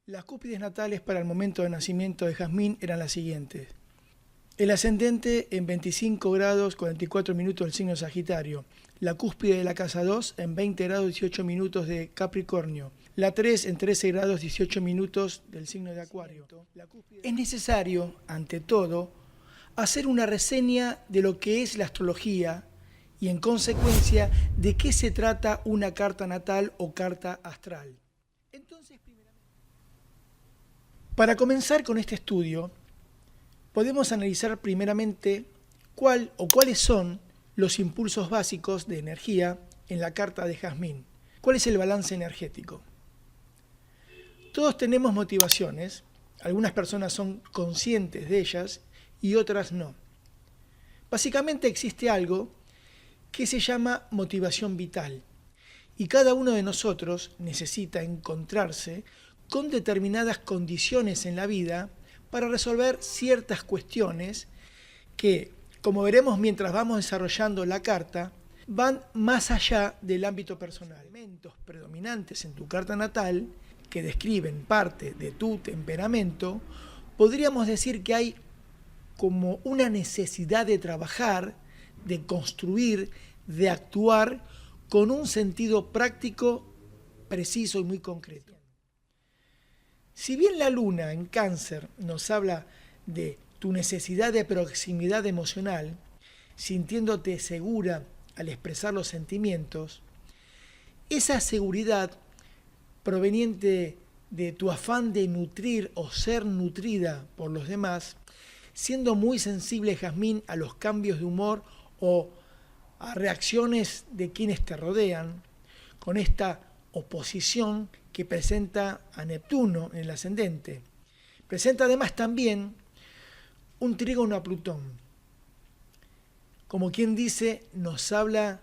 Las cúspides natales para el momento de nacimiento de Jazmín eran las siguientes. El ascendente en 25 grados 44 minutos del signo Sagitario. La cúspide de la casa 2 en 20 grados 18 minutos de Capricornio. La 3 en 13 grados 18 minutos del signo de Acuario. Es necesario, ante todo, hacer una reseña de lo que es la astrología y, en consecuencia, de qué se trata una carta natal o carta astral. Entonces, para comenzar con este estudio, podemos analizar primeramente cuáles son los impulsos básicos de energía en la carta de Jazmín. ¿Cuál es el balance energético? Todos tenemos motivaciones, algunas personas son conscientes de ellas y otras no. Básicamente existe algo que se llama motivación vital y cada uno de nosotros necesita encontrarse con determinadas condiciones en la vida para resolver ciertas cuestiones que, como veremos mientras vamos desarrollando la carta, van más allá del ámbito personal. Elementos predominantes en tu carta natal, que describen parte de tu temperamento, podríamos decir que hay como una necesidad de trabajar, de construir, de actuar con un sentido práctico, preciso y muy concreto. Si bien la luna en Cáncer nos habla de tu necesidad de proximidad emocional, sintiéndote segura al expresar los sentimientos, esa seguridad proveniente de tu afán de nutrir o ser nutrida por los demás, siendo muy sensible, Jazmín, a los cambios de humor o a reacciones de quienes te rodean, con esta oposición que presenta a Neptuno en el ascendente. Presenta además también un trígono a Plutón. Como quien dice, nos habla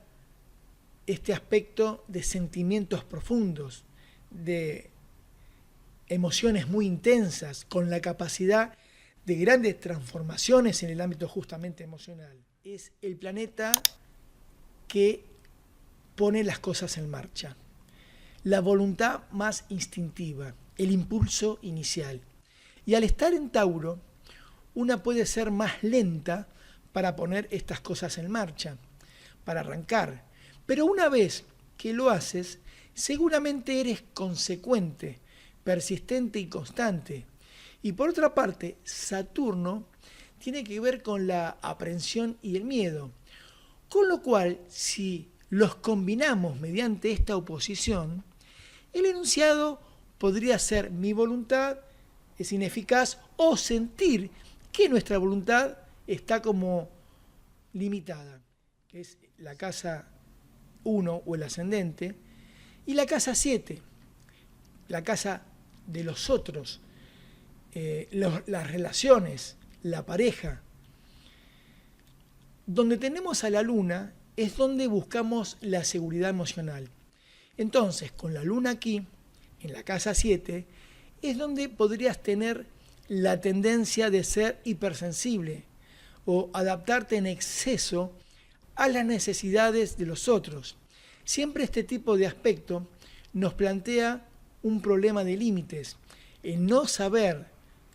este aspecto de sentimientos profundos, de emociones muy intensas, con la capacidad de grandes transformaciones en el ámbito justamente emocional. Es el planeta que pone las cosas en marcha. La voluntad más instintiva, el impulso inicial. Y al estar en Tauro, una puede ser más lenta para poner estas cosas en marcha, para arrancar. Pero una vez que lo haces, seguramente eres consecuente, persistente y constante. Y por otra parte, Saturno tiene que ver con la aprensión y el miedo. Con lo cual, si los combinamos mediante esta oposición, el enunciado podría ser: mi voluntad es ineficaz, o sentir que nuestra voluntad está como limitada, que es la casa 1 o el ascendente, y la casa 7, la casa de los otros, las relaciones, la pareja. Donde tenemos a la luna es donde buscamos la seguridad emocional. Entonces, con la luna aquí, en la casa 7, es donde podrías tener la tendencia de ser hipersensible o adaptarte en exceso a las necesidades de los otros. Siempre este tipo de aspecto nos plantea un problema de límites, el no saber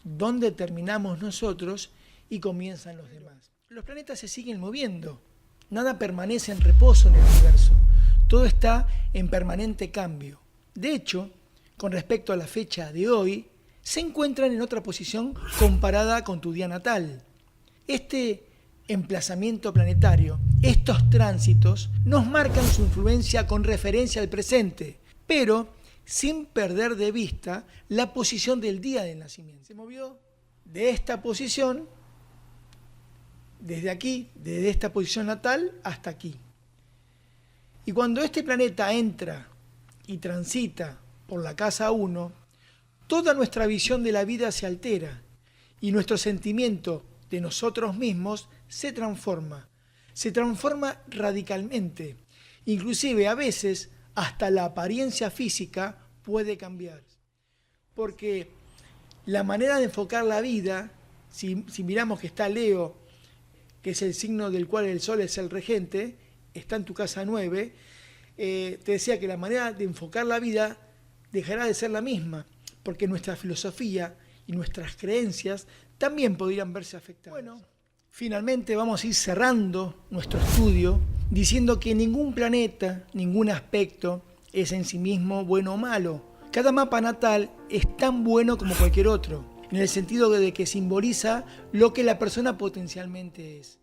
dónde terminamos nosotros y comienzan los demás. Los planetas se siguen moviendo, nada permanece en reposo en el universo. Todo está en permanente cambio. De hecho, con respecto a la fecha de hoy, se encuentran en otra posición comparada con tu día natal. Este emplazamiento planetario, estos tránsitos, nos marcan su influencia con referencia al presente, pero sin perder de vista la posición del día del nacimiento. Se movió de esta posición, desde aquí, desde esta posición natal hasta aquí. Y cuando este planeta entra y transita por la casa 1, toda nuestra visión de la vida se altera y nuestro sentimiento de nosotros mismos se transforma radicalmente. Inclusive a veces hasta la apariencia física puede cambiar. Porque la manera de enfocar la vida, si miramos que está Leo, que es el signo del cual el Sol es el regente, está en tu casa 9, te decía que la manera de enfocar la vida dejará de ser la misma, porque nuestra filosofía y nuestras creencias también podrían verse afectadas. Bueno, finalmente vamos a ir cerrando nuestro estudio diciendo que ningún planeta, ningún aspecto es en sí mismo bueno o malo. Cada mapa natal es tan bueno como cualquier otro, en el sentido de que simboliza lo que la persona potencialmente es.